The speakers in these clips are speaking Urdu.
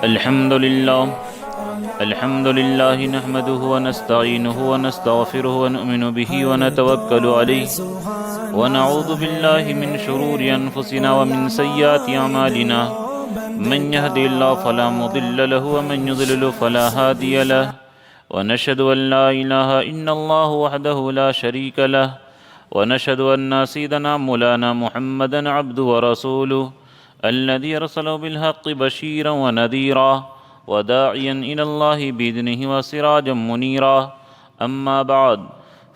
الحمد لله نحمده ونستعينه ونستغفره ونؤمن به ونتوكل عليه ونعوذ بالله من شرور أنفسنا ومن سيئات أعمالنا من يهد الله فلا مضل له ومن يضلل فلا هادي له ونشهد أن لا إله إلا الله وحده لا شريك له ونشهد أن سيدنا مولانا محمدا عبده ورسوله الذي أرسله بالحق بشيرا ونذيرا وداعيا إلى الله بإذنه وسراجا منيرا أما بعد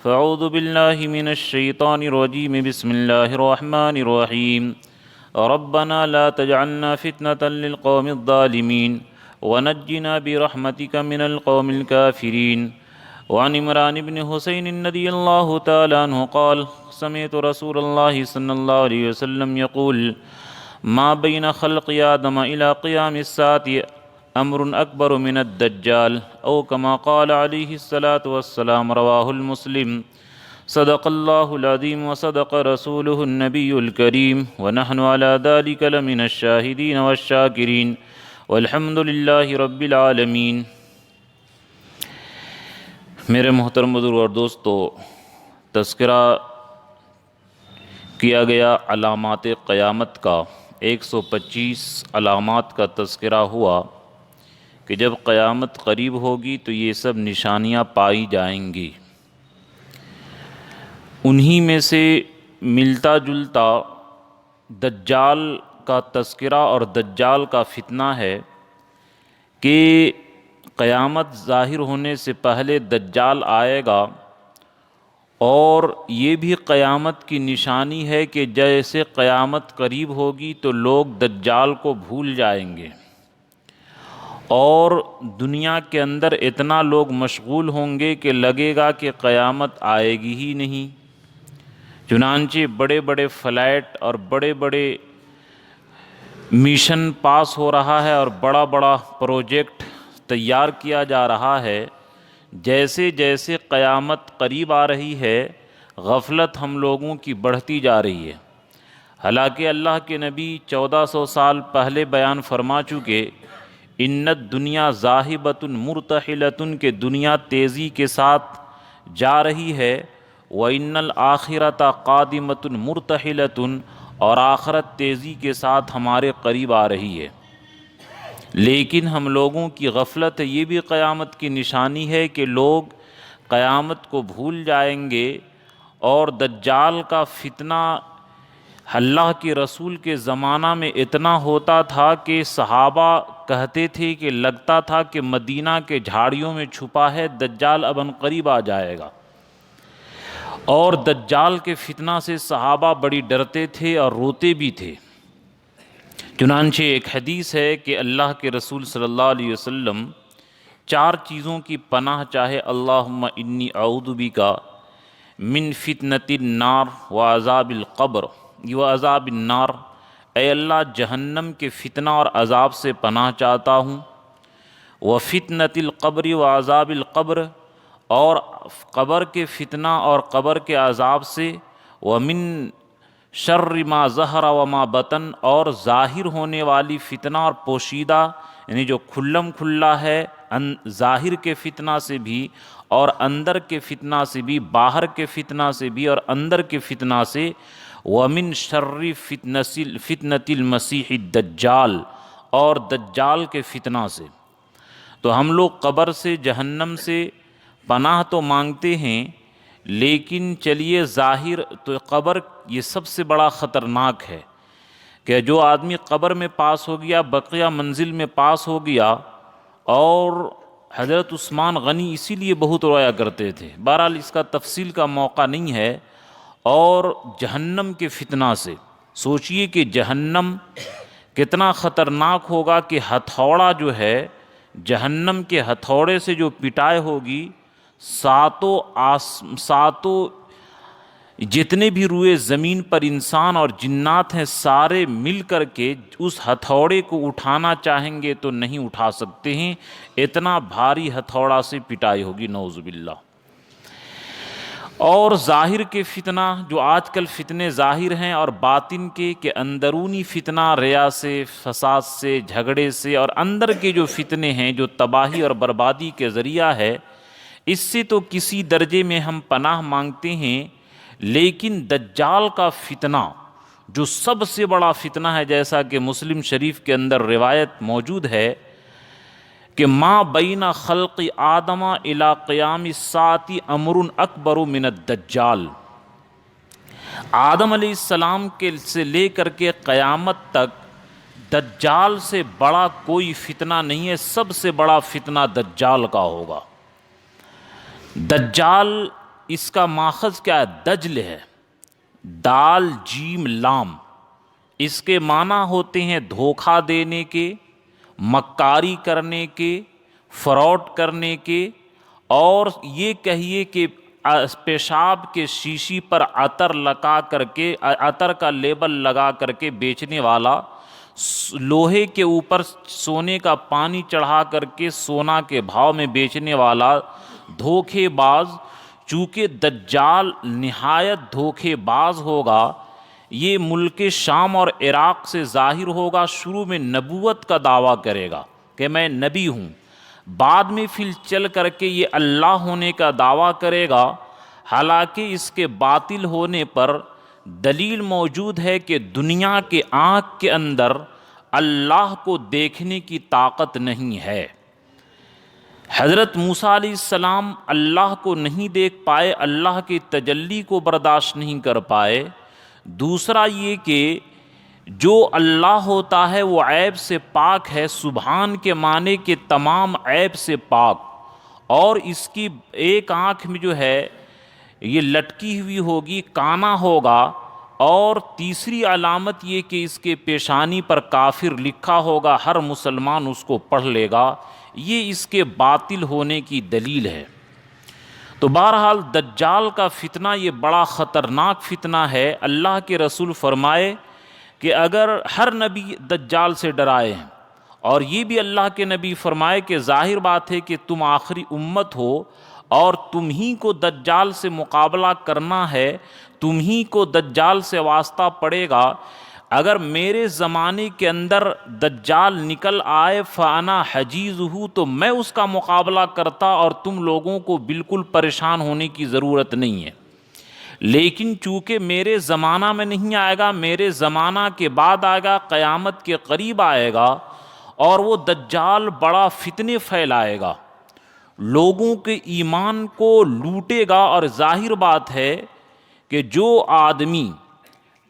فأعوذ بالله من الشيطان الرجيم بسم الله الرحمن الرحيم ربنا لا تجعلنا فتنة للقوم الظالمين ونجنا برحمتك من القوم الكافرين وعن عمران بن حسين رضي الله تعالى عنه قال سمعت رسول الله صلى الله عليه وسلم يقول ما بين خلق آدم إلى قيام الساعة أمر أكبر من الدجال أو كما قال عليه الصلاة والسلام رواه المسلم صدق الله العظيم وصدق رسوله النبي الكريم ونحن على ذلك لمن الشاهدين والشاكرين والحمد لله رب العالمين۔ میرے محترم بزرگ اور دوستو، تذکرہ کیا گیا علامات قیامت کا، 125 علامات کا تذکرہ ہوا کہ جب قیامت قریب ہوگی تو یہ سب نشانیاں پائی جائیں گی۔ انہی میں سے ملتا جلتا دجال کا تذکرہ اور دجال کا فتنہ ہے کہ قیامت ظاہر ہونے سے پہلے دجال آئے گا، اور یہ بھی قیامت کی نشانی ہے کہ جیسے قیامت قریب ہوگی تو لوگ دجال کو بھول جائیں گے، اور دنیا کے اندر اتنا لوگ مشغول ہوں گے کہ لگے گا کہ قیامت آئے گی ہی نہیں۔ چنانچہ بڑے بڑے فلائٹ اور بڑے بڑے میشن پاس ہو رہا ہے اور بڑا بڑا پروجیکٹ تیار کیا جا رہا ہے۔ جیسے جیسے قیامت قریب آ رہی ہے، غفلت ہم لوگوں کی بڑھتی جا رہی ہے۔ حالانکہ اللہ کے نبی 1400 سال پہلے بیان فرما چکے، ان الدنیا ذاہبۃ مرتحلۃ، کہ دنیا تیزی کے ساتھ جا رہی ہے، وَإِنَّ الْآخِرَةَ قَادِمَةٌ مُرْتَحِلَةٌ، اور آخرت تیزی کے ساتھ ہمارے قریب آ رہی ہے۔ لیکن ہم لوگوں کی غفلت ہے۔ یہ بھی قیامت کی نشانی ہے کہ لوگ قیامت کو بھول جائیں گے، اور دجال کا فتنہ اللہ کے رسول کے زمانہ میں اتنا ہوتا تھا کہ صحابہ کہتے تھے کہ لگتا تھا کہ مدینہ کے جھاڑیوں میں چھپا ہے، دجال اب قریب آ جائے گا۔ اور دجال کے فتنہ سے صحابہ بڑی ڈرتے تھے اور روتے بھی تھے۔ چنانچہ ایک حدیث ہے کہ اللہ کے رسول صلی اللہ علیہ وسلم 4 چیزوں کی پناہ چاہے، اللہم انی اعوذ بک من فتنۃ النار وعذاب القبر وعذاب النار، اے اللہ جہنم کے فتنہ اور عذاب سے پناہ چاہتا ہوں، وفتنۃ القبر وعذاب القبر، اور قبر کے فتنہ اور قبر کے عذاب سے، ومن شر ما ظہر وما بطن، اور ظاہر ہونے والی فتنہ اور پوشیدہ، یعنی جو کھلم کھلا ہے ظاہر کے فتنہ سے بھی اور اندر کے فتنہ سے بھی، باہر کے فتنہ سے بھی اور اندر کے فتنہ سے، ومن شر فتنۃ المسیح الدجال، اور دجال کے فتنہ سے۔ تو ہم لوگ قبر سے، جہنم سے پناہ تو مانگتے ہیں، لیکن چلیے ظاہر تو قبر یہ سب سے بڑا خطرناک ہے کہ جو آدمی قبر میں پاس ہو گیا، بقیہ منزل میں پاس ہو گیا۔ اور حضرت عثمان غنی اسی لیے بہت رویا کرتے تھے، بہرحال اس کا تفصیل کا موقع نہیں ہے۔ اور جہنم کے فتنہ سے سوچئے کہ جہنم کتنا خطرناک ہوگا کہ ہتھوڑا جو ہے، جہنم کے ہتھوڑے سے جو پٹائی ہوگی، ساتوں جتنے بھی روئے زمین پر انسان اور جنات ہیں، سارے مل کر کے اس ہتھوڑے کو اٹھانا چاہیں گے تو نہیں اٹھا سکتے ہیں، اتنا بھاری ہتھوڑا سے پٹائی ہوگی، نعوذ باللہ۔ اور ظاہر کے فتنہ جو آج کل فتنے ظاہر ہیں، اور باطن کے کہ اندرونی فتنہ ریا سے، فساد سے، جھگڑے سے، اور اندر کے جو فتنے ہیں جو تباہی اور بربادی کے ذریعہ ہے، اس سے تو کسی درجے میں ہم پناہ مانگتے ہیں، لیکن دجال کا فتنہ جو سب سے بڑا فتنہ ہے، جیسا کہ مسلم شریف کے اندر روایت موجود ہے کہ ما بین خلق آدم الی قیام الساعۃ امر اکبر من الدجال، آدم علیہ السلام کے سے لے کر کے قیامت تک دجال سے بڑا کوئی فتنہ نہیں ہے، سب سے بڑا فتنہ دجال کا ہوگا۔ دجال اس کا ماخذ کیا ہے؟ دجل ہے، دال جیم لام، اس کے معنی ہوتے ہیں دھوکہ دینے کے، مکاری کرنے کے، فراڈ کرنے کے، اور یہ کہیے کہ پیشاب کے شیشی پر عطر لگا کر کے، عطر کا لیبل لگا کر کے بیچنے والا، لوہے کے اوپر سونے کا پانی چڑھا کر کے سونا کے بھاؤ میں بیچنے والا دھوکے باز۔ چونکہ دجال نہایت دھوکے باز ہوگا، یہ ملک شام اور عراق سے ظاہر ہوگا، شروع میں نبوت کا دعویٰ کرے گا کہ میں نبی ہوں، بعد میں پھر چل کر کے یہ اللہ ہونے کا دعویٰ کرے گا، حالانکہ اس کے باطل ہونے پر دلیل موجود ہے کہ دنیا کے آنکھ کے اندر اللہ کو دیکھنے کی طاقت نہیں ہے۔ حضرت موسیٰ علیہ السلام اللہ کو نہیں دیکھ پائے، اللہ کی تجلی کو برداشت نہیں کر پائے۔ دوسرا یہ کہ جو اللہ ہوتا ہے وہ عیب سے پاک ہے، سبحان کے معنی کہ تمام عیب سے پاک، اور اس کی ایک آنکھ میں جو ہے یہ لٹکی ہوئی ہوگی، کانا ہوگا، اور تیسری علامت یہ کہ اس کے پیشانی پر کافر لکھا ہوگا، ہر مسلمان اس کو پڑھ لے گا، یہ اس کے باطل ہونے کی دلیل ہے۔ تو بہرحال دجال کا فتنہ یہ بڑا خطرناک فتنہ ہے۔ اللہ کے رسول فرمائے کہ اگر ہر نبی دجال سے ڈرائے ہیں، اور یہ بھی اللہ کے نبی فرمائے کہ ظاہر بات ہے کہ تم آخری امت ہو اور تم ہی کو دجال سے مقابلہ کرنا ہے، تم ہی کو دجال سے واسطہ پڑے گا، اگر میرے زمانے کے اندر دجال نکل آئے فانا حجیزہ، تو میں اس کا مقابلہ کرتا اور تم لوگوں کو بالکل پریشان ہونے کی ضرورت نہیں ہے۔ لیکن چونکہ میرے زمانہ میں نہیں آئے گا، میرے زمانہ کے بعد آئے گا، قیامت کے قریب آئے گا، اور وہ دجال بڑا فتنے پھیلائے گا، لوگوں کے ایمان کو لوٹے گا۔ اور ظاہر بات ہے کہ جو آدمی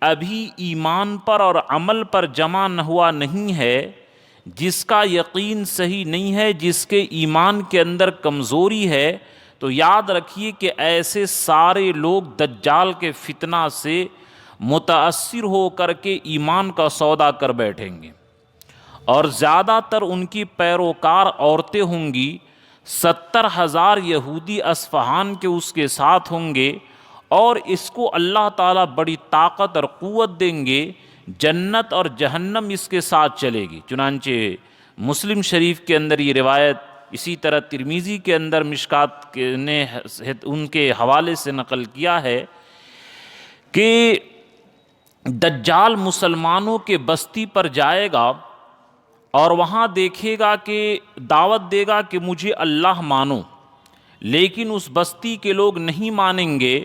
ابھی ایمان پر اور عمل پر جمع نہ ہوا نہیں ہے، جس کا یقین صحیح نہیں ہے، جس کے ایمان کے اندر کمزوری ہے، تو یاد رکھیے کہ ایسے سارے لوگ دجال کے فتنہ سے متاثر ہو کر کے ایمان کا سودا کر بیٹھیں گے، اور زیادہ تر ان کی پیروکار عورتیں ہوں گی۔ 70,000 یہودی اصفہان کے اس کے ساتھ ہوں گے، اور اس کو اللہ تعالیٰ بڑی طاقت اور قوت دیں گے، جنت اور جہنم اس کے ساتھ چلے گی۔ چنانچہ مسلم شریف کے اندر یہ روایت، اسی طرح ترمذی کے اندر مشکات نے ان کے حوالے سے نقل کیا ہے کہ دجال مسلمانوں کے بستی پر جائے گا اور وہاں دیکھے گا کہ دعوت دے گا کہ مجھے اللہ مانو، لیکن اس بستی کے لوگ نہیں مانیں گے،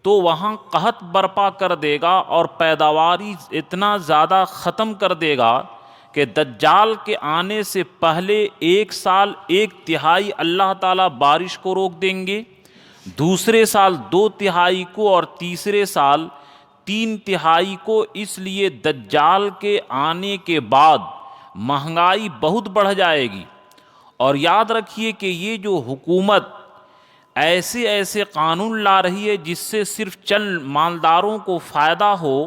تو وہاں قحط برپا کر دے گا اور پیداواری اتنا زیادہ ختم کر دے گا کہ دجال کے آنے سے پہلے 1 سال 1/3 اللہ تعالیٰ بارش کو روک دیں گے، دوسرے سال 2/3 کو، اور تیسرے سال 3/3 کو۔ اس لیے دجال کے آنے کے بعد مہنگائی بہت بڑھ جائے گی۔ اور یاد رکھیے کہ یہ جو حکومت ایسے ایسے قانون لا رہی ہے جس سے صرف چند مالداروں کو فائدہ ہو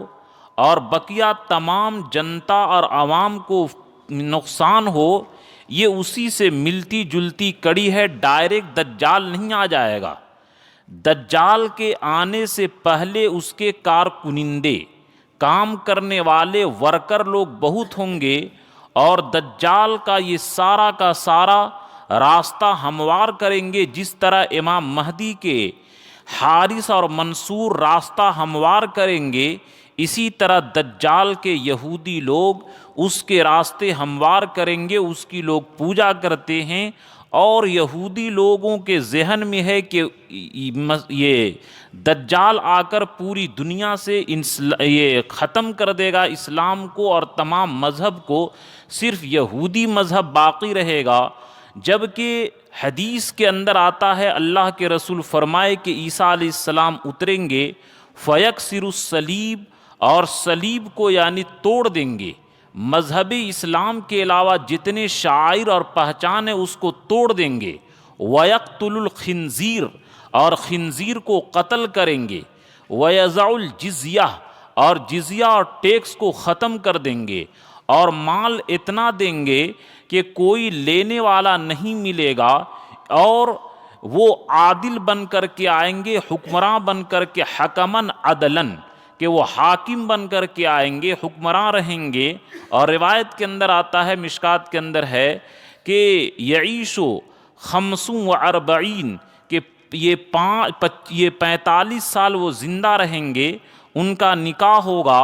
اور بقیہ تمام جنتا اور عوام کو نقصان ہو، یہ اسی سے ملتی جلتی کڑی ہے۔ ڈائریکٹ دجال نہیں آ جائے گا، دجال کے آنے سے پہلے اس کے کارکنندے، کام کرنے والے ورکر لوگ بہت ہوں گے، اور دجال کا یہ سارا کا سارا راستہ ہموار کریں گے، جس طرح امام مہدی کے حارث اور منصور راستہ ہموار کریں گے، اسی طرح دجال کے یہودی لوگ اس کے راستے ہموار کریں گے، اس کی لوگ پوجا کرتے ہیں، اور یہودی لوگوں کے ذہن میں ہے کہ یہ دجال آ کر پوری دنیا سے یہ ختم کر دے گا اسلام کو اور تمام مذہب کو، صرف یہودی مذہب باقی رہے گا۔ جبکہ حدیث کے اندر آتا ہے، اللہ کے رسول فرمائے کہ عیسیٰ علیہ السلام اتریں گے، فیکسر الصلیب، اور صلیب کو یعنی توڑ دیں گے، مذہب اسلام کے علاوہ جتنے شعائر اور پہچان ہیں اس کو توڑ دیں گے، وَيَقْتُلُ الْخِنْزِيرَ، اور خنزیر کو قتل کریں گے، وَيَضَعُ الْجِزْيَةَ، اور جزیہ اور ٹیکس کو ختم کر دیں گے، اور مال اتنا دیں گے کہ کوئی لینے والا نہیں ملے گا، اور وہ عادل بن کر کے آئیں گے، حکمراں بن کر کے، حکمن عدلن، کہ وہ حاکم بن کر کے آئیں گے، حکمراں رہیں گے۔ اور روایت کے اندر آتا ہے، مشکات کے اندر ہے کہ یعیشو 45، کہ یہ 45 سال وہ زندہ رہیں گے، ان کا نکاح ہوگا،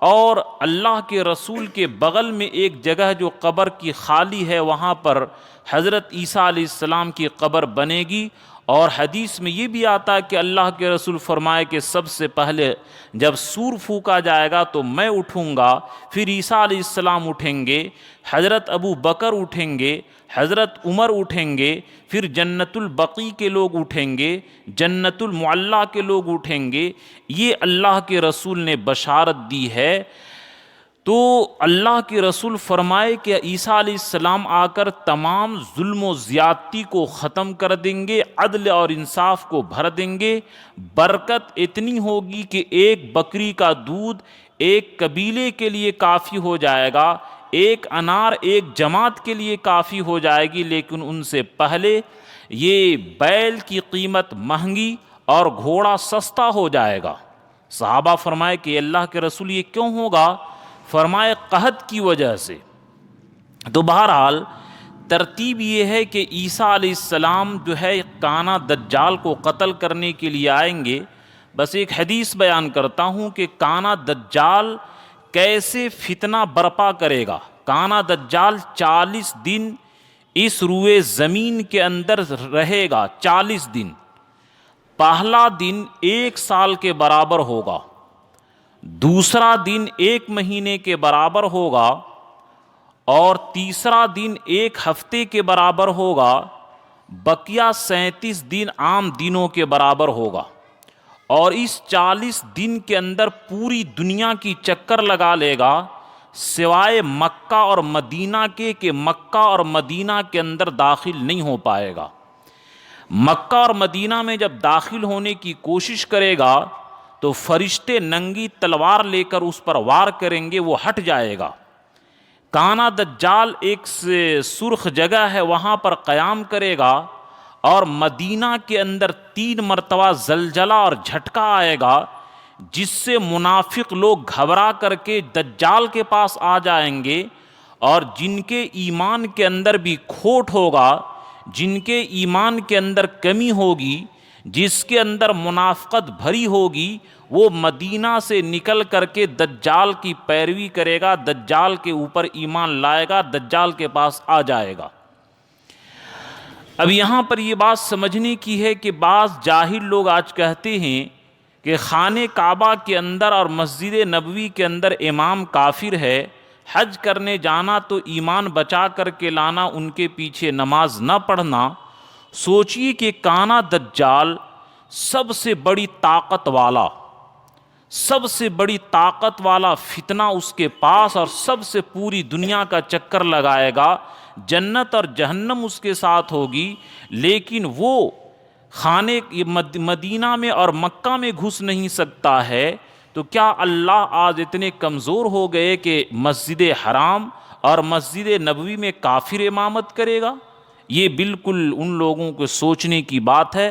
اور اللہ کے رسول کے بغل میں ایک جگہ جو قبر کی خالی ہے وہاں پر حضرت عیسیٰ علیہ السلام کی قبر بنے گی۔ اور حدیث میں یہ بھی آتا ہے کہ اللہ کے رسول فرمائے کہ سب سے پہلے جب سور پھونکا جائے گا تو میں اٹھوں گا، پھر عیسیٰ علیہ السلام اٹھیں گے، حضرت ابو بکر اٹھیں گے، حضرت عمر اٹھیں گے، پھر جنت البقیع کے لوگ اٹھیں گے، جنت المعلیٰ کے لوگ اٹھیں گے۔ یہ اللہ کے رسول نے بشارت دی ہے۔ تو اللہ کے رسول فرمائے کہ عیسیٰ علیہ السلام آ کر تمام ظلم و زیادتی کو ختم کر دیں گے، عدل اور انصاف کو بھر دیں گے، برکت اتنی ہوگی کہ ایک بکری کا دودھ ایک قبیلے کے لیے کافی ہو جائے گا، ایک انار ایک جماعت کے لیے کافی ہو جائے گی، لیکن ان سے پہلے یہ بیل کی قیمت مہنگی اور گھوڑا سستا ہو جائے گا۔ صحابہ فرمائے کہ اللہ کے رسول یہ کیوں ہوگا؟ فرمائے قحط کی وجہ سے۔ تو بہرحال ترتیب یہ ہے کہ عیسیٰ علیہ السلام جو ہے کانا دجال کو قتل کرنے کے لیے آئیں گے۔ بس ایک حدیث بیان کرتا ہوں کہ کانا دجال کیسے فتنہ برپا کرے گا۔ کانا دجال 40 دن اس روئے زمین کے اندر رہے گا، 40 دن۔ پہلا دن 1 سال کے برابر ہوگا، دوسرا دن 1 مہینے کے برابر ہوگا، اور تیسرا دن 1 ہفتے کے برابر ہوگا، بقیہ 37 دن عام دنوں کے برابر ہوگا۔ اور اس 40 دن کے اندر پوری دنیا کی چکر لگا لے گا، سوائے مکہ اور مدینہ کے، کہ مکہ اور مدینہ کے اندر داخل نہیں ہو پائے گا۔ مکہ اور مدینہ میں جب داخل ہونے کی کوشش کرے گا تو فرشتے ننگی تلوار لے کر اس پر وار کریں گے، وہ ہٹ جائے گا۔ کانا دجال ایک سرخ جگہ ہے، وہاں پر قیام کرے گا، اور مدینہ کے اندر 3 مرتبہ زلزلہ اور جھٹکا آئے گا، جس سے منافق لوگ گھبرا کر کے دجال کے پاس آ جائیں گے، اور جن کے ایمان کے اندر بھی کھوٹ ہوگا، جن کے ایمان کے اندر کمی ہوگی، جس کے اندر منافقت بھری ہوگی، وہ مدینہ سے نکل کر کے دجال کی پیروی کرے گا، دجال کے اوپر ایمان لائے گا، دجال کے پاس آ جائے گا۔ اب یہاں پر یہ بات سمجھنے کی ہے کہ بعض جاہل لوگ آج کہتے ہیں کہ خانہ کعبہ کے اندر اور مسجد نبوی کے اندر امام کافر ہے، حج کرنے جانا تو ایمان بچا کر کے لانا، ان کے پیچھے نماز نہ پڑھنا۔ سوچئے کہ کانا دجال سب سے بڑی طاقت والا فتنہ اس کے پاس، اور سب سے پوری دنیا کا چکر لگائے گا، جنت اور جہنم اس کے ساتھ ہوگی، لیکن وہ خانے مدینہ میں اور مکہ میں گھس نہیں سکتا ہے۔ تو کیا اللہ آج اتنے کمزور ہو گئے کہ مسجد حرام اور مسجد نبوی میں کافر امامت کرے گا؟ یہ بالکل ان لوگوں کو سوچنے کی بات ہے،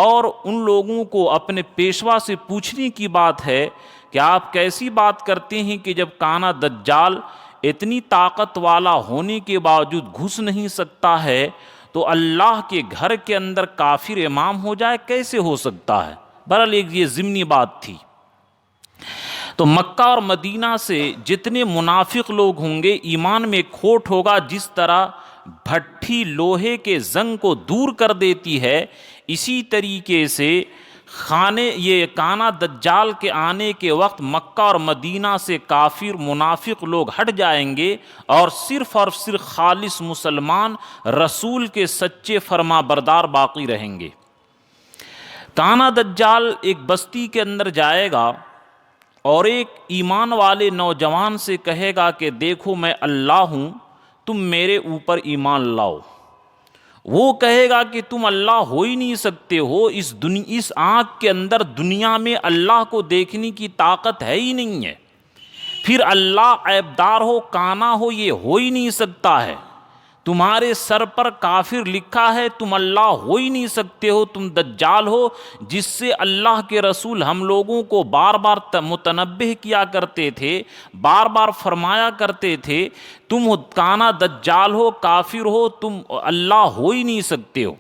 اور ان لوگوں کو اپنے پیشوا سے پوچھنے کی بات ہے کہ آپ کیسی بات کرتے ہیں کہ جب کانا دجال اتنی طاقت والا ہونے کے باوجود گھس نہیں سکتا ہے، تو اللہ کے گھر کے اندر کافر امام ہو جائے، کیسے ہو سکتا ہے؟ بہرحال ایک یہ ضمنی بات تھی۔ تو مکہ اور مدینہ سے جتنے منافق لوگ ہوں گے ایمان میں کھوٹ ہوگا، جس طرح بھٹی لوہے کے زنگ کو دور کر دیتی ہے، اسی طریقے سے یہ کانا دجال کے آنے کے وقت مکہ اور مدینہ سے کافر منافق لوگ ہٹ جائیں گے اور صرف خالص مسلمان رسول کے سچے فرما بردار باقی رہیں گے۔ کانا دجال ایک بستی کے اندر جائے گا اور ایک ایمان والے نوجوان سے کہے گا کہ دیکھو میں اللہ ہوں، تم میرے اوپر ایمان لاؤ۔ وہ کہے گا کہ تم اللہ ہو ہی نہیں سکتے ہو، اس آنکھ کے اندر دنیا میں اللہ کو دیکھنے کی طاقت ہے ہی نہیں ہے، پھر اللہ عیبدار ہو کانا ہو یہ ہو ہی نہیں سکتا ہے، تمہارے سر پر کافر لکھا ہے، تم اللہ ہو ہی نہیں سکتے ہو، تم دجال ہو، جس سے اللہ کے رسول ہم لوگوں کو بار بار متنبہ کیا کرتے تھے، بار بار فرمایا کرتے تھے تم کانا دجال ہو، کافر ہو، تم اللہ ہو ہی نہیں سکتے ہو۔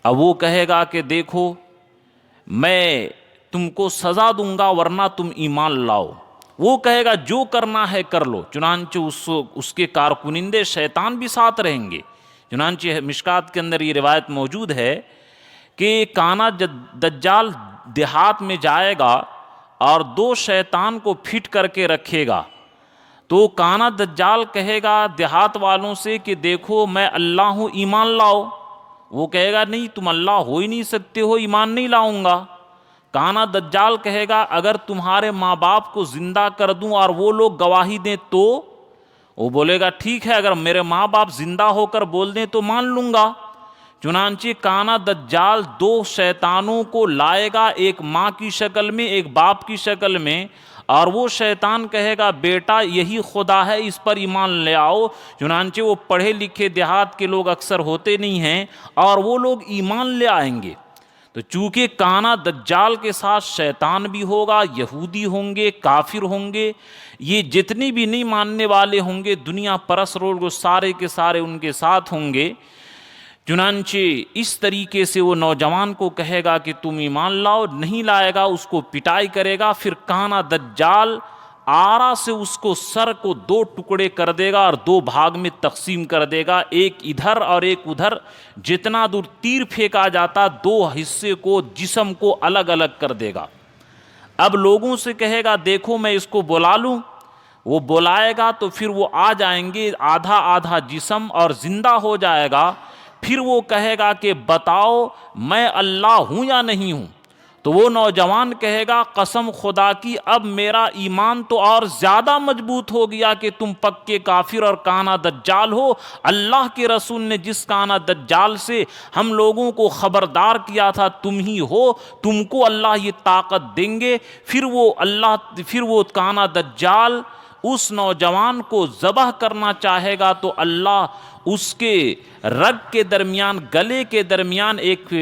اب وہ کہے گا کہ دیکھو میں تم کو سزا دوں گا ورنہ تم ایمان لاؤ۔ وہ کہے گا جو کرنا ہے کر لو، چنانچہ اس کے کارکنندے شیطان بھی ساتھ رہیں گے۔ چنانچہ مشکات کے اندر یہ روایت موجود ہے کہ کانا دجال دیہات میں جائے گا اور 2 شیطان کو پھٹ کر کے رکھے گا، تو کانا دجال کہے گا دیہات والوں سے کہ دیکھو میں اللہ ہوں، ایمان لاؤ۔ وہ کہے گا نہیں تم اللہ ہو ہی نہیں سکتے ہو، ایمان نہیں لاؤں گا۔ کانا دجال کہے گا اگر تمہارے ماں باپ کو زندہ کر دوں اور وہ لوگ گواہی دیں تو؟ وہ بولے گا ٹھیک ہے، اگر میرے ماں باپ زندہ ہو کر بول دیں تو مان لوں گا۔ چنانچہ کانا دجال 2 شیطانوں کو لائے گا، ایک ماں کی شکل میں ایک باپ کی شکل میں، اور وہ شیطان کہے گا بیٹا یہی خدا ہے، اس پر ایمان لے آؤ۔ چنانچہ وہ پڑھے لکھے دیہات کے لوگ اکثر ہوتے نہیں ہیں اور وہ لوگ ایمان لے آئیں گے۔ تو چونکہ کانا دجال کے ساتھ شیطان بھی ہوگا، یہودی ہوں گے، کافر ہوں گے، یہ جتنی بھی نہیں ماننے والے ہوں گے دنیا پرست لوگ، سارے کے سارے ان کے ساتھ ہوں گے۔ چنانچہ اس طریقے سے وہ نوجوان کو کہے گا کہ تم ایمان لاؤ، نہیں لائے گا اس کو پٹائی کرے گا، پھر کانا دجال آرا سے اس کو سر کو 2 ٹکڑے کر دے گا اور 2 بھاگ میں تقسیم کر دے گا، ایک ادھر اور ایک ادھر، جتنا دور تیر پھینکا جاتا 2 حصے کو جسم کو الگ الگ کر دے گا۔ اب لوگوں سے کہے گا دیکھو میں اس کو بلا لوں، وہ بلائے گا تو پھر وہ آ جائیں گے آدھا آدھا جسم اور زندہ ہو جائے گا۔ پھر وہ کہے گا کہ بتاؤ میں اللہ ہوں یا نہیں ہوں؟ تو وہ نوجوان کہے گا قسم خدا کی اب میرا ایمان تو اور زیادہ مضبوط ہو گیا کہ تم پکے کافر اور کانا دجال ہو۔ اللہ کے رسول نے جس کانا دجال سے ہم لوگوں کو خبردار کیا تھا تم ہی ہو، تم کو اللہ یہ طاقت دیں گے۔ پھر وہ کانا دجال اس نوجوان کو ذبح کرنا چاہے گا تو اللہ اس کے رگ کے درمیان، گلے کے درمیان ایک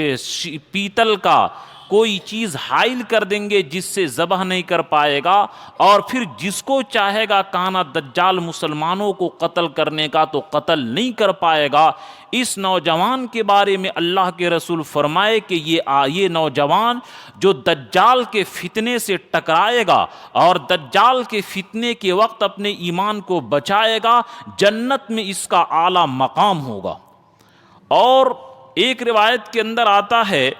پیتل کا کوئی چیز حائل کر دیں گے جس سے ذبح نہیں کر پائے گا، اور پھر جس کو چاہے گا کانا دجال مسلمانوں کو قتل کرنے کا تو قتل نہیں کر پائے گا۔ اس نوجوان کے بارے میں اللہ کے رسول فرمائے کہ یہ نوجوان جو دجال کے فتنے سے ٹکرائے گا اور دجال کے فتنے کے وقت اپنے ایمان کو بچائے گا، جنت میں اس کا اعلیٰ مقام ہوگا۔ اور ایک روایت کے اندر آتا ہے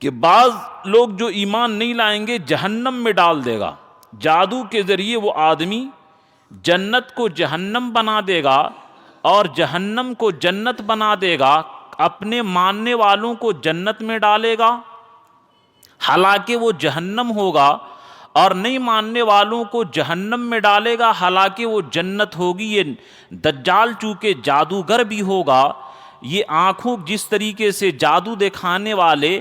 کہ بعض لوگ جو ایمان نہیں لائیں گے جہنم میں ڈال دے گا، جادو کے ذریعے وہ آدمی جنت کو جہنم بنا دے گا اور جہنم کو جنت بنا دے گا، اپنے ماننے والوں کو جنت میں ڈالے گا حالانکہ وہ جہنم ہوگا، اور نہیں ماننے والوں کو جہنم میں ڈالے گا حالانکہ وہ جنت ہوگی۔ یہ دجال چونکہ جادوگر بھی ہوگا، یہ آنکھوں جس طریقے سے جادو دکھانے والے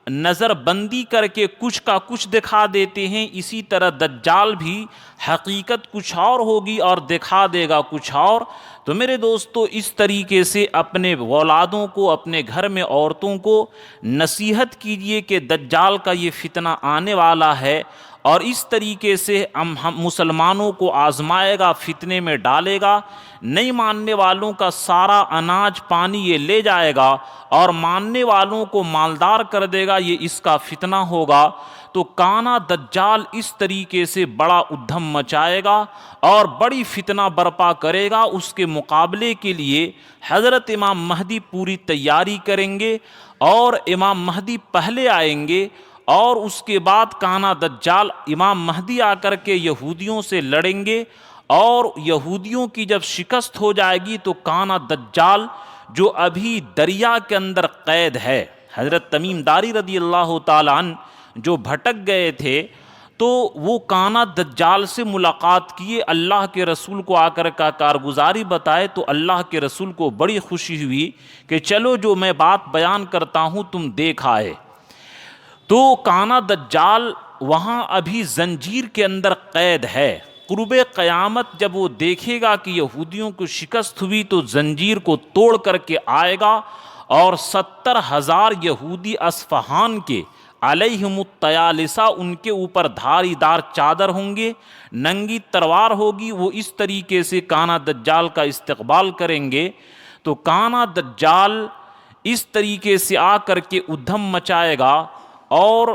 نظر بندی کر کے کچھ کا کچھ دکھا دیتے ہیں، اسی طرح دجال بھی حقیقت کچھ اور ہوگی اور دکھا دے گا کچھ اور۔ تو میرے دوستو اس طریقے سے اپنے اولادوں کو، اپنے گھر میں عورتوں کو نصیحت کیجئے کہ دجال کا یہ فتنہ آنے والا ہے اور اس طریقے سے ہم مسلمانوں کو آزمائے گا، فتنے میں ڈالے گا۔ نہیں ماننے والوں کا سارا اناج پانی یہ لے جائے گا اور ماننے والوں کو مالدار کر دے گا، یہ اس کا فتنہ ہوگا۔ تو کانا دجال اس طریقے سے بڑا ادھم مچائے گا اور بڑی فتنہ برپا کرے گا۔ اس کے مقابلے کے لیے حضرت امام مہدی پوری تیاری کریں گے، اور امام مہدی پہلے آئیں گے، اور اس کے بعد کانا دجال امام مہدی آ کر کے یہودیوں سے لڑیں گے، اور یہودیوں کی جب شکست ہو جائے گی تو کانا دجال جو ابھی دریا کے اندر قید ہے، حضرت تمیم داری رضی اللہ تعالیٰ عنہ جو بھٹک گئے تھے، تو وہ کانا دجال سے ملاقات کیے، اللہ کے رسول کو آ کر کا کارگزاری بتائے، تو اللہ کے رسول کو بڑی خوشی ہوئی کہ چلو جو میں بات بیان کرتا ہوں تم دیکھ آئے۔ تو کانا دجال وہاں ابھی زنجیر کے اندر قید ہے۔ قرب قیامت جب وہ دیکھے گا کہ یہودیوں کو شکست ہوئی تو زنجیر کو توڑ کر کے آئے گا، اور 70,000 یہودی اصفہان کے علیہم الطیالسہ، ان کے اوپر دھاری دار چادر ہوں گے، ننگی تلوار ہوگی، وہ اس طریقے سے کانا دجال کا استقبال کریں گے۔ تو کانا دجال اس طریقے سے آ کر کے ادھم مچائے گا، اور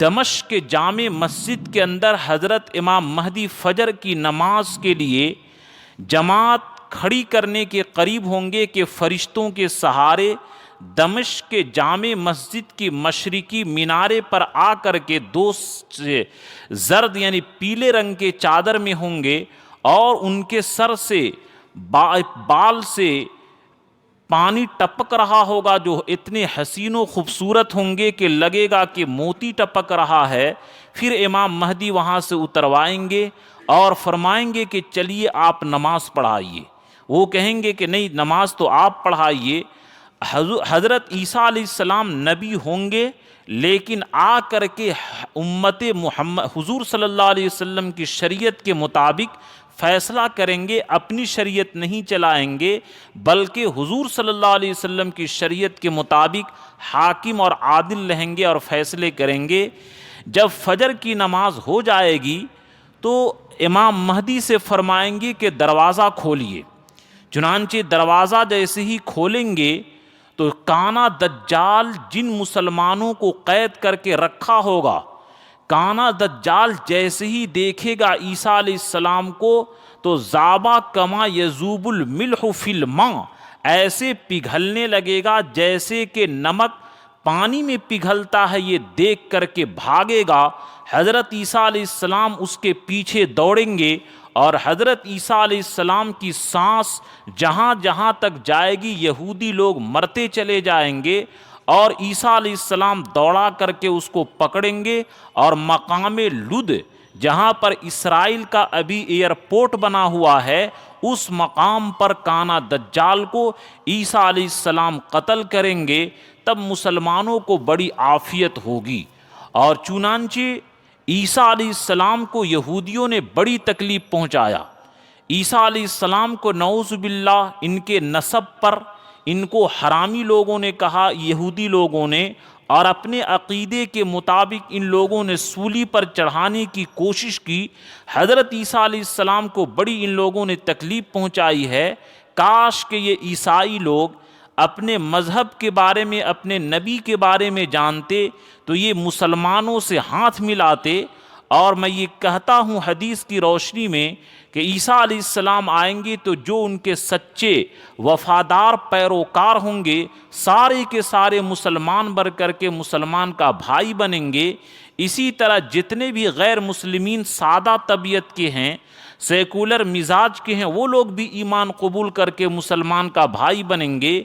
دمشق کے جامع مسجد کے اندر حضرت امام مہدی فجر کی نماز کے لیے جماعت کھڑی کرنے کے قریب ہوں گے کہ فرشتوں کے سہارے دمشق کے جامع مسجد کی مشرقی مینارے پر آ کر کے دو زرد یعنی پیلے رنگ کے چادر میں ہوں گے، اور ان کے سر سے بال سے پانی ٹپک رہا ہوگا، جو اتنے حسین و خوبصورت ہوں گے کہ لگے گا کہ موتی ٹپک رہا ہے۔ پھر امام مہدی وہاں سے اتروائیں گے اور فرمائیں گے کہ چلیے آپ نماز پڑھائیے۔ وہ کہیں گے کہ نہیں، نماز تو آپ پڑھائیے۔ حضرت عیسیٰ علیہ السلام نبی ہوں گے، لیکن آ کر کے امت محمد حضور صلی اللہ علیہ وسلم کی شریعت کے مطابق فیصلہ کریں گے، اپنی شریعت نہیں چلائیں گے، بلکہ حضور صلی اللہ علیہ وسلم کی شریعت کے مطابق حاکم اور عادل رہیں گے اور فیصلے کریں گے۔ جب فجر کی نماز ہو جائے گی تو امام مہدی سے فرمائیں گے کہ دروازہ کھولیے۔ چنانچہ دروازہ جیسے ہی کھولیں گے تو کانا دجال جن مسلمانوں کو قید کر کے رکھا ہوگا، کانا دجال جیسے ہی دیکھے گا عیسیٰ علیہ السلام کو تو ذابا کما یذوب الملح فی الماء، ایسے پگھلنے لگے گا جیسے کہ نمک پانی میں پگھلتا ہے، یہ دیکھ کر کے بھاگے گا۔ حضرت عیسیٰ علیہ السلام اس کے پیچھے دوڑیں گے، اور حضرت عیسیٰ علیہ السلام کی سانس جہاں جہاں تک جائے گی یہودی لوگ مرتے چلے جائیں گے، اور عیسیٰ علیہ السلام دوڑا کر کے اس کو پکڑیں گے، اور مقام لد جہاں پر اسرائیل کا ابھی ایئرپورٹ بنا ہوا ہے، اس مقام پر کانا دجال کو عیسیٰ علیہ السلام قتل کریں گے۔ تب مسلمانوں کو بڑی عافیت ہوگی۔ اور چنانچہ عیسیٰ علیہ السلام کو یہودیوں نے بڑی تکلیف پہنچایا۔ عیسیٰ علیہ السلام کو نعوذ باللہ ان کے نسب پر ان کو حرامی لوگوں نے کہا، یہودی لوگوں نے، اور اپنے عقیدے کے مطابق ان لوگوں نے سولی پر چڑھانے کی کوشش کی۔ حضرت عیسیٰ علیہ السلام کو بڑی ان لوگوں نے تکلیف پہنچائی ہے۔ کاش کہ یہ عیسائی لوگ اپنے مذہب کے بارے میں، اپنے نبی کے بارے میں جانتے تو یہ مسلمانوں سے ہاتھ ملاتے۔ اور میں یہ کہتا ہوں حدیث کی روشنی میں کہ عیسیٰ علیہ السلام آئیں گے تو جو ان کے سچے وفادار پیروکار ہوں گے، سارے کے سارے مسلمان بن کر کے مسلمان کا بھائی بنیں گے۔ اسی طرح جتنے بھی غیر مسلمین سادہ طبیعت کے ہیں، سیکولر مزاج کے ہیں، وہ لوگ بھی ایمان قبول کر کے مسلمان کا بھائی بنیں گے۔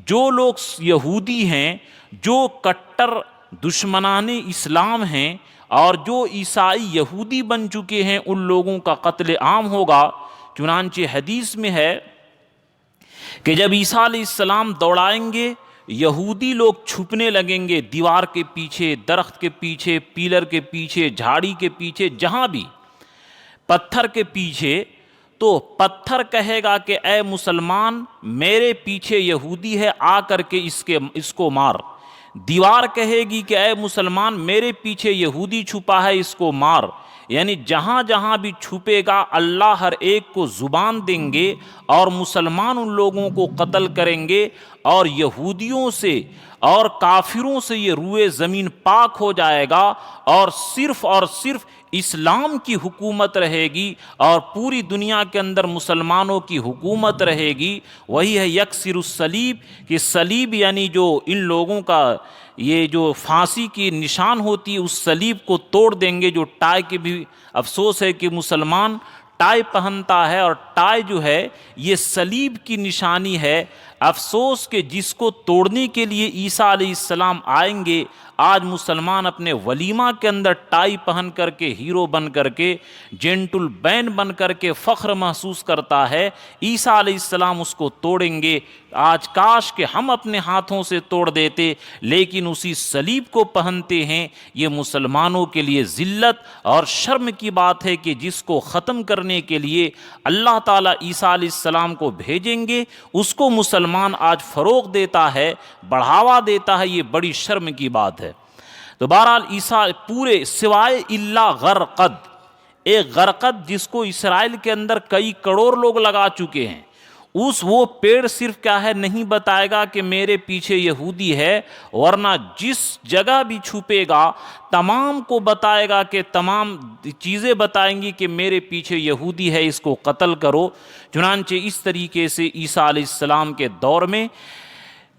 جو لوگ یہودی ہیں، جو کٹر دشمنان اسلام ہیں، اور جو عیسائی یہودی بن چکے ہیں، ان لوگوں کا قتل عام ہوگا۔ چنانچہ حدیث میں ہے کہ جب عیسیٰ علیہ السلام دوڑائیں گے، یہودی لوگ چھپنے لگیں گے، دیوار کے پیچھے، درخت کے پیچھے، پیلر کے پیچھے، جھاڑی کے پیچھے، جہاں بھی، پتھر کے پیچھے۔ تو پتھر کہے گا کہ اے مسلمان، میرے پیچھے یہودی ہے، آ کر کے اس کو مار۔ دیوار کہے گی کہ اے مسلمان، میرے پیچھے یہودی چھپا ہے، اس کو مار۔ یعنی جہاں جہاں بھی چھپے گا اللہ ہر ایک کو زبان دیں گے اور مسلمان ان لوگوں کو قتل کریں گے، اور یہودیوں سے اور کافروں سے یہ روئے زمین پاک ہو جائے گا، اور صرف اسلام کی حکومت رہے گی اور پوری دنیا کے اندر مسلمانوں کی حکومت رہے گی۔ وہی ہے یکسر الصلیب، کہ صلیب یعنی جو ان لوگوں کا یہ جو پھانسی کی نشان ہوتی ہے، اس صلیب کو توڑ دیں گے۔ جو ٹائی کی بھی افسوس ہے کہ مسلمان ٹائی پہنتا ہے، اور ٹائی جو ہے یہ صلیب کی نشانی ہے۔ افسوس کہ جس کو توڑنے کے لیے عیسیٰ علیہ السلام آئیں گے، آج مسلمان اپنے ولیمہ کے اندر ٹائی پہن کر کے، ہیرو بن کر کے، جینٹل مین بن کر کے فخر محسوس کرتا ہے۔ عیسیٰ علیہ السلام اس کو توڑیں گے۔ آج کاش کہ ہم اپنے ہاتھوں سے توڑ دیتے، لیکن اسی صلیب کو پہنتے ہیں۔ یہ مسلمانوں کے لیے ذلت اور شرم کی بات ہے کہ جس کو ختم کرنے کے لیے اللہ تعالیٰ عیسیٰ علیہ السلام کو بھیجیں گے، اس کو مسلمان آج فروغ دیتا ہے، بڑھاوا دیتا ہے۔ یہ بڑی شرم کی بات ہے۔ تو بہرحال عیسیٰ پورے سوائے اللہ غرقد، ایک غرقد جس کو اسرائیل کے اندر کئی کروڑ لوگ لگا چکے ہیں، وہ پیڑ صرف کیا ہے نہیں بتائے گا کہ میرے پیچھے یہودی ہے، ورنہ جس جگہ بھی چھپے گا تمام کو بتائے گا، کہ تمام چیزیں بتائیں گی کہ میرے پیچھے یہودی ہے، اس کو قتل کرو۔ چنانچہ اس طریقے سے عیسیٰ علیہ السلام کے دور میں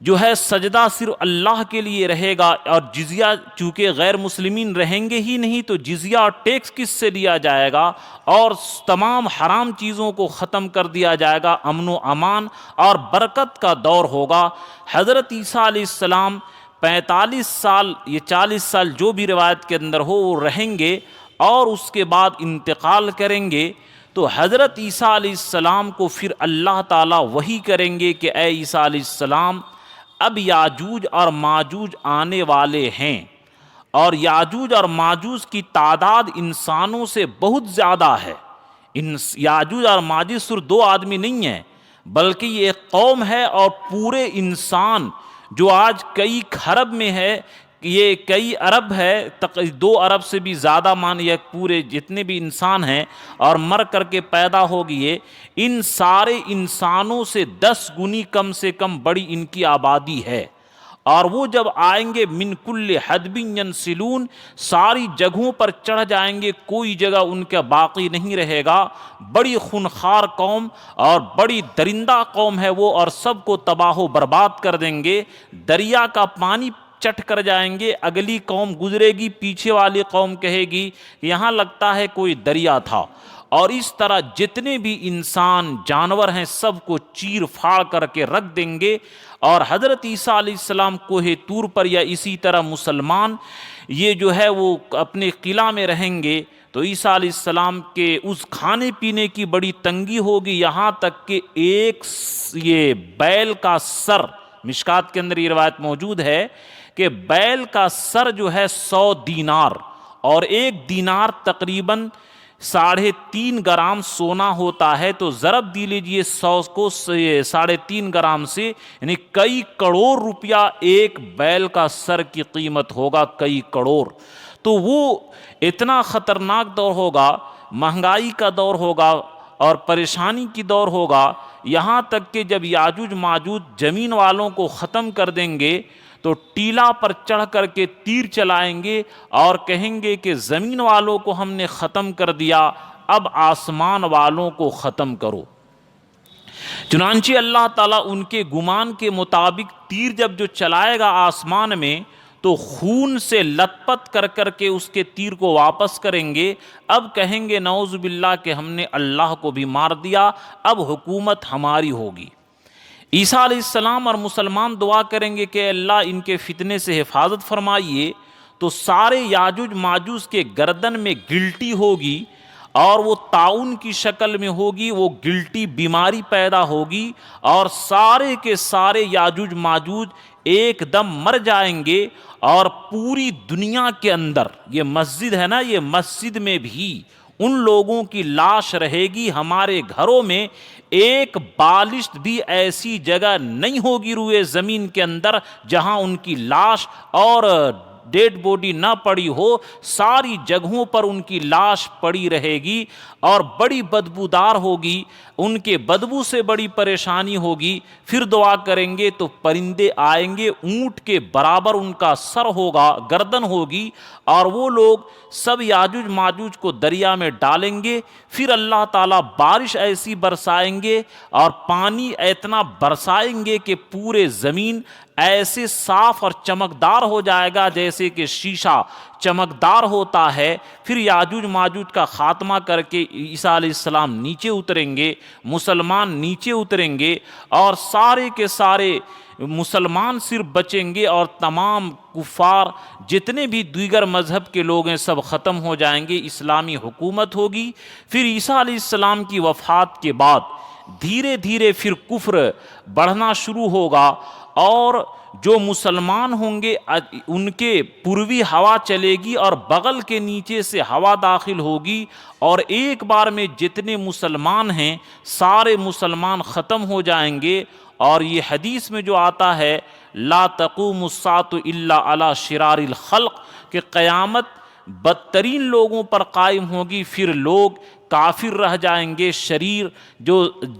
جو ہے سجدہ صرف اللہ کے لیے رہے گا، اور جزیہ چونکہ غیر مسلمین رہیں گے ہی نہیں، تو جزیہ اور ٹیکس کس سے لیا جائے گا، اور تمام حرام چیزوں کو ختم کر دیا جائے گا۔ امن و امان اور برکت کا دور ہوگا۔ حضرت عیسیٰ علیہ السلام 45 سال، یہ 40 سال جو بھی روایت کے اندر ہو، وہ رہیں گے اور اس کے بعد انتقال کریں گے۔ تو حضرت عیسیٰ علیہ السلام کو پھر اللہ تعالیٰ وحی کریں گے کہ اے عیسیٰ علیہ السلام، اب یاجوج اور ماجوج آنے والے ہیں، اور یاجوج اور ماجوج کی تعداد انسانوں سے بہت زیادہ ہے۔ یاجوج اور ماجوج صرف 2 آدمی نہیں ہیں، بلکہ یہ ایک قوم ہے، اور پورے انسان جو آج کئی خرب میں ہے، یہ کئی ارب ہے، 2 ارب سے بھی زیادہ مانیے پورے جتنے بھی انسان ہیں اور مر کر کے پیدا ہو گئے، ان سارے انسانوں سے 10 گنی کم سے کم بڑی ان کی آبادی ہے۔ اور وہ جب آئیں گے من کل حدب ینسلون، ساری جگہوں پر چڑھ جائیں گے، کوئی جگہ ان کا باقی نہیں رہے گا۔ بڑی خونخوار قوم اور بڑی درندہ قوم ہے وہ، اور سب کو تباہ و برباد کر دیں گے۔ دریا کا پانی چٹ کر جائیں گے، اگلی قوم گزرے گی، پیچھے والی قوم کہے گی یہاں لگتا ہے کوئی دریا تھا، اور اس طرح جتنے بھی انسان جانور ہیں سب کو چیر پھاڑ کر کے رکھ دیں گے۔ اور حضرت عیسیٰ علیہ السلام کوہ طور پر، یا اسی طرح مسلمان یہ جو ہے وہ اپنے قلعہ میں رہیں گے، تو عیسیٰ علیہ السلام کے اس کھانے پینے کی بڑی تنگی ہوگی، یہاں تک کہ ایک یہ بیل کا سر، مشکات کے اندر یہ روایت موجود ہے کہ بیل کا سر جو ہے 100 دینار، اور 1 دینار تقریباً 3.5 گرام سونا ہوتا ہے۔ تو ضرب دی لیجئے 100 کو 3.5 گرام سے، یعنی کئی کروڑ روپیہ ایک بیل کا سر کی قیمت ہوگا، کئی کروڑ۔ تو وہ اتنا خطرناک دور ہوگا، مہنگائی کا دور ہوگا اور پریشانی کی دور ہوگا، یہاں تک کہ جب یاجوج ماجوج زمین والوں کو ختم کر دیں گے تو ٹیلا پر چڑھ کر کے تیر چلائیں گے اور کہیں گے کہ زمین والوں کو ہم نے ختم کر دیا، اب آسمان والوں کو ختم کرو۔ چنانچہ اللہ تعالیٰ ان کے گمان کے مطابق تیر جب جو چلائے گا آسمان میں، تو خون سے لت پت کر کر کے اس کے تیر کو واپس کریں گے۔ اب کہیں گے نعوذ باللہ کہ ہم نے اللہ کو بھی مار دیا، اب حکومت ہماری ہوگی۔ عیسیٰ علیہ السلام اور مسلمان دعا کریں گے کہ اللہ ان کے فتنے سے حفاظت فرمائیے، تو سارے یاجوج ماجوج کے گردن میں گلٹی ہوگی، اور وہ طاعون کی شکل میں ہوگی، وہ گلٹی بیماری پیدا ہوگی، اور سارے کے سارے یاجوج ماجوج ایک دم مر جائیں گے۔ اور پوری دنیا کے اندر، یہ مسجد ہے نا، یہ مسجد میں بھی ان لوگوں کی لاش رہے گی۔ ہمارے گھروں میں ایک بالشت بھی ایسی جگہ نہیں ہوگی روئے زمین کے اندر جہاں ان کی لاش اور ڈیڈ باڈی نہ پڑی ہو، ساری جگہوں پر ان کی لاش پڑی رہے گی اور بڑی بدبودار ہوگی، ان کے بدبو سے بڑی پریشانی ہوگی۔ پھر دعا کریں گے تو پرندے آئیں گے، اونٹ کے برابر ان کا سر ہوگا، گردن ہوگی، اور وہ لوگ سب یاجوج ماجوج کو دریا میں ڈالیں گے۔ پھر اللہ تعالیٰ بارش ایسی برسائیں گے اور پانی اتنا برسائیں گے کہ پورے زمین ایسے صاف اور چمکدار ہو جائے گا جیسے کہ شیشہ چمکدار ہوتا ہے۔ پھر یاجوج ماجوج کا خاتمہ کر کے عیسیٰ علیہ السلام نیچے اتریں گے، مسلمان نیچے اتریں گے، اور سارے کے سارے مسلمان صرف بچیں گے، اور تمام کفار جتنے بھی دیگر مذہب کے لوگ ہیں سب ختم ہو جائیں گے، اسلامی حکومت ہوگی۔ پھر عیسیٰ علیہ السلام کی وفات کے بعد دھیرے دھیرے پھر کفر بڑھنا شروع ہوگا، اور جو مسلمان ہوں گے ان کے پوروی ہوا چلے گی اور بغل کے نیچے سے ہوا داخل ہوگی، اور ایک بار میں جتنے مسلمان ہیں سارے مسلمان ختم ہو جائیں گے۔ اور یہ حدیث میں جو آتا ہے لا تقوم الساعة الا علی شرار الخلق، کہ قیامت بدترین لوگوں پر قائم ہوگی، پھر لوگ کافر رہ جائیں گے، شریر جو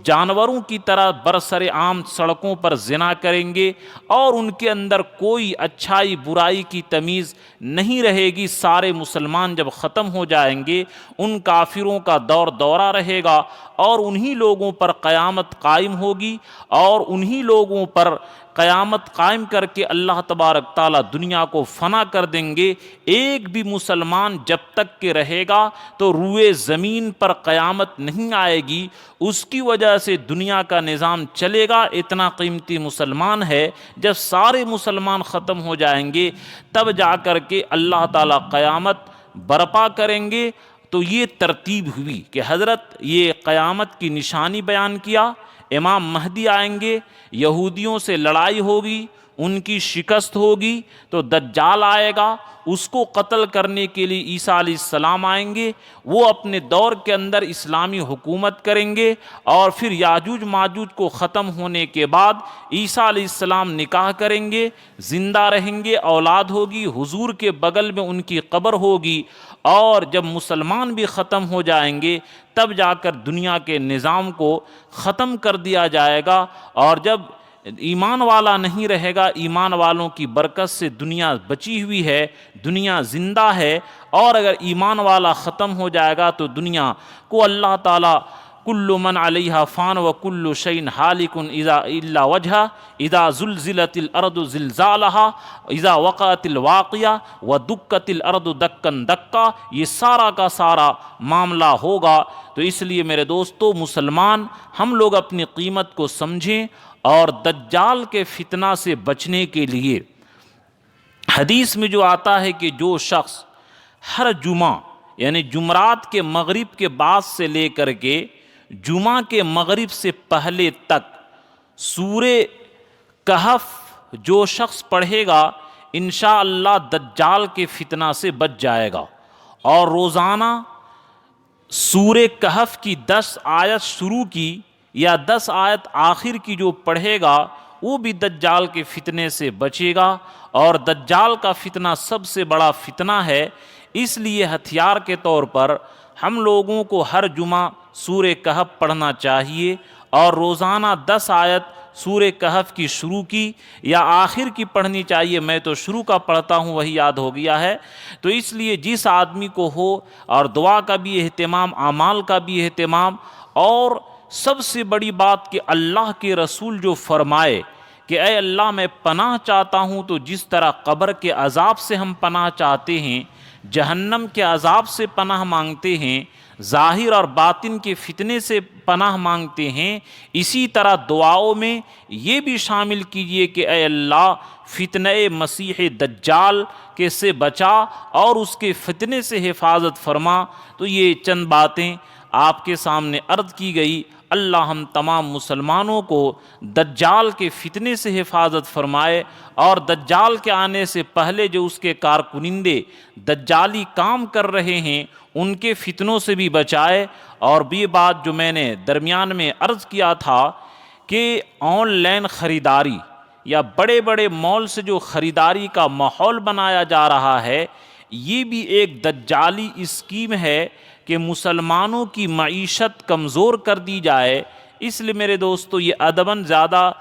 جانوروں کی طرح برسر عام سڑکوں پر زنا کریں گے، اور ان کے اندر کوئی اچھائی برائی کی تمیز نہیں رہے گی۔ سارے مسلمان جب ختم ہو جائیں گے ان کافروں کا دور دورہ رہے گا، اور انہی لوگوں پر قیامت قائم ہوگی، اور انہی لوگوں پر قیامت قائم کر کے اللہ تبارک تعالیٰ دنیا کو فنا کر دیں گے۔ ایک بھی مسلمان جب تک کہ رہے گا تو روئے زمین پر قیامت نہیں آئے گی، اس کی وجہ سے دنیا کا نظام چلے گا۔ اتنا قیمتی مسلمان ہے، جب سارے مسلمان ختم ہو جائیں گے تب جا کر کے اللہ تعالیٰ قیامت برپا کریں گے۔ تو یہ ترتیب ہوئی کہ حضرت یہ قیامت کی نشانی بیان کیا، امام مہدی آئیں گے، یہودیوں سے لڑائی ہوگی، ان کی شکست ہوگی، تو دجال آئے گا، اس کو قتل کرنے کے لیے عیسیٰ علیہ السلام آئیں گے، وہ اپنے دور کے اندر اسلامی حکومت کریں گے، اور پھر یاجوج ماجوج کو ختم ہونے کے بعد عیسیٰ علیہ السلام نکاح کریں گے، زندہ رہیں گے، اولاد ہوگی، حضور کے بغل میں ان کی قبر ہوگی، اور جب مسلمان بھی ختم ہو جائیں گے تب جا کر دنیا کے نظام کو ختم کر دیا جائے گا۔ اور جب ایمان والا نہیں رہے گا، ایمان والوں کی برکت سے دنیا بچی ہوئی ہے، دنیا زندہ ہے، اور اگر ایمان والا ختم ہو جائے گا تو دنیا کو اللہ تعالیٰ کل من علیہا فان وکل شیء ہالک الا وجہہ اذا زلزلت الارض زلزالہا اذا وقعت الواقعہ ودکت الارض دکا دکا، یہ سارا کا سارا معاملہ ہوگا۔ تو اس لیے میرے دوستو مسلمان ہم لوگ اپنی قیمت کو سمجھیں، اور دجال کے فتنہ سے بچنے کے لیے حدیث میں جو آتا ہے کہ جو شخص ہر جمعہ یعنی جمعرات کے مغرب کے بعد سے لے کر کے جمعہ کے مغرب سے پہلے تک سورہ کہف جو شخص پڑھے گا انشاءاللہ دجال کے فتنہ سے بچ جائے گا، اور روزانہ سورہ کہف کی 10 آیت شروع کی یا 10 آیت آخر کی جو پڑھے گا وہ بھی دجال کے فتنے سے بچے گا۔ اور دجال کا فتنہ سب سے بڑا فتنہ ہے، اس لیے ہتھیار کے طور پر ہم لوگوں کو ہر جمعہ سورہ کہف پڑھنا چاہیے، اور روزانہ 10 آیت سورہ کہف کی شروع کی یا آخر کی پڑھنی چاہیے۔ میں تو شروع کا پڑھتا ہوں، وہی یاد ہو گیا ہے۔ تو اس لیے جس آدمی کو ہو، اور دعا کا بھی اہتمام، اعمال کا بھی اہتمام، اور سب سے بڑی بات کہ اللہ کے رسول جو فرمائے کہ اے اللہ میں پناہ چاہتا ہوں، تو جس طرح قبر کے عذاب سے ہم پناہ چاہتے ہیں، جہنم کے عذاب سے پناہ مانگتے ہیں، ظاہر اور باطن کے فتنے سے پناہ مانگتے ہیں، اسی طرح دعاؤں میں یہ بھی شامل کیجئے کہ اے اللہ فتنہ مسیح دجال کے سے بچا اور اس کے فتنے سے حفاظت فرما۔ تو یہ چند باتیں آپ کے سامنے عرض کی گئی۔ اللہ ہم تمام مسلمانوں کو دجال کے فتنے سے حفاظت فرمائے، اور دجال کے آنے سے پہلے جو اس کے کارکنندے دجالی کام کر رہے ہیں ان کے فتنوں سے بھی بچائے۔ اور بھی بات جو میں نے درمیان میں عرض کیا تھا کہ آن لائن خریداری یا بڑے بڑے مال سے جو خریداری کا ماحول بنایا جا رہا ہے، یہ بھی ایک دجالی اسکیم ہے کہ مسلمانوں کی معیشت کمزور کر دی جائے۔ اس لیے میرے دوستو یہ ادباً زیادہ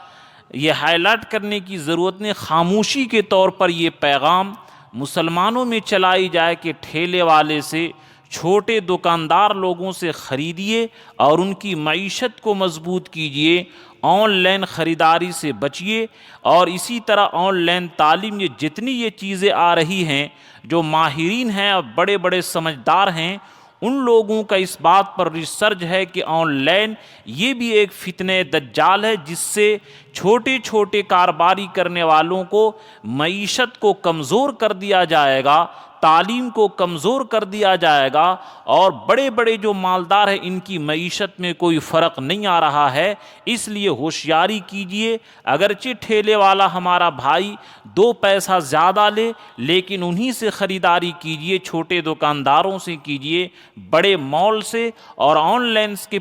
یہ ہائی لائٹ کرنے کی ضرورت نہیں، خاموشی کے طور پر یہ پیغام مسلمانوں میں چلائی جائے کہ ٹھیلے والے سے، چھوٹے دکاندار لوگوں سے خریدیے اور ان کی معیشت کو مضبوط کیجیے، آن لائن خریداری سے بچیے۔ اور اسی طرح آن لائن تعلیم، یہ جتنی یہ چیزیں آ رہی ہیں، جو ماہرین ہیں اور بڑے بڑے سمجھدار ہیں، ان لوگوں کا اس بات پر ریسرچ ہے کہ آن لائن یہ بھی ایک فتنہ دجال ہے، جس سے چھوٹے چھوٹے کاروباری کرنے والوں کو معیشت کو کمزور کر دیا جائے گا، تعلیم کو کمزور کر دیا جائے گا، اور بڑے بڑے جو مالدار ہیں ان کی معیشت میں کوئی فرق نہیں آ رہا ہے۔ اس لیے ہوشیاری کیجئے، اگرچہ ٹھیلے والا ہمارا بھائی 2 پیسہ زیادہ لے، لیکن انہی سے خریداری کیجئے، چھوٹے دکانداروں سے کیجئے، بڑے مال سے اور آن لائن کی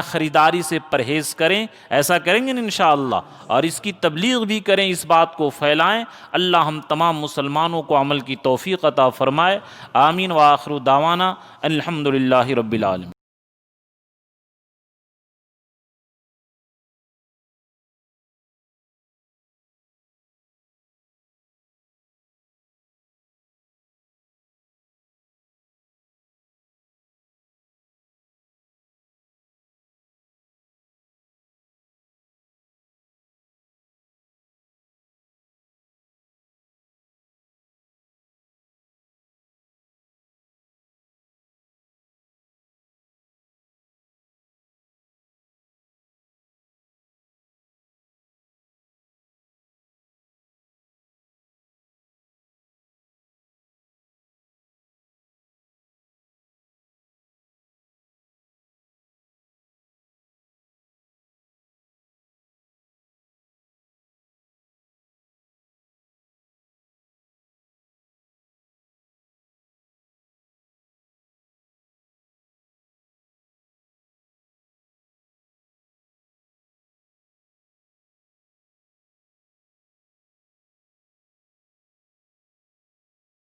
خریداری سے پرہیز کریں۔ ایسا کریں گے انشاءاللہ، اور اس کی تبلیغ بھی کریں، اس بات کو پھیلائیں۔ اللہ ہم تمام مسلمانوں کو عمل کی توفیق عطا فرمائے۔ آمین، وآخر دعوانا الحمدللہ رب العالمین۔